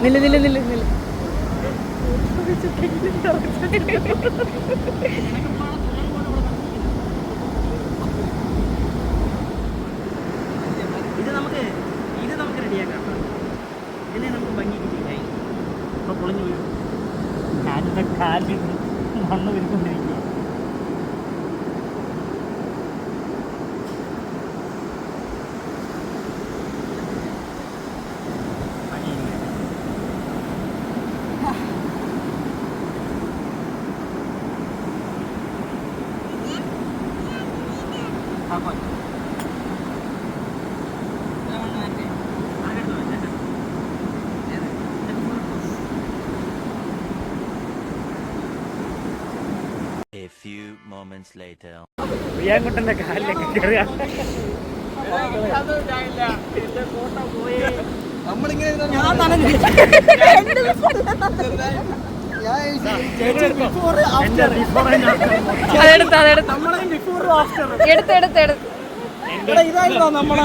നില്ല നില്ല നില്ല നില്ല ഇത് നമുക്ക് റെഡിയാക്കാം. ഇതിനെ നമുക്ക് ഭംഗിക്ക് ചെയ്യാം. ഇപ്പോൾ പൊളിഞ്ഞു വീഴും. കാലിൽ മണ്ണ് വരുക്കൊണ്ടിരിക്കുക. A few moments later. പ്രിയാങ്കുട്ടൻ്റെ കാലിലൊക്കെ കയറിയ എടുത്തെടുത്തെടുത്ത് നമ്മളെ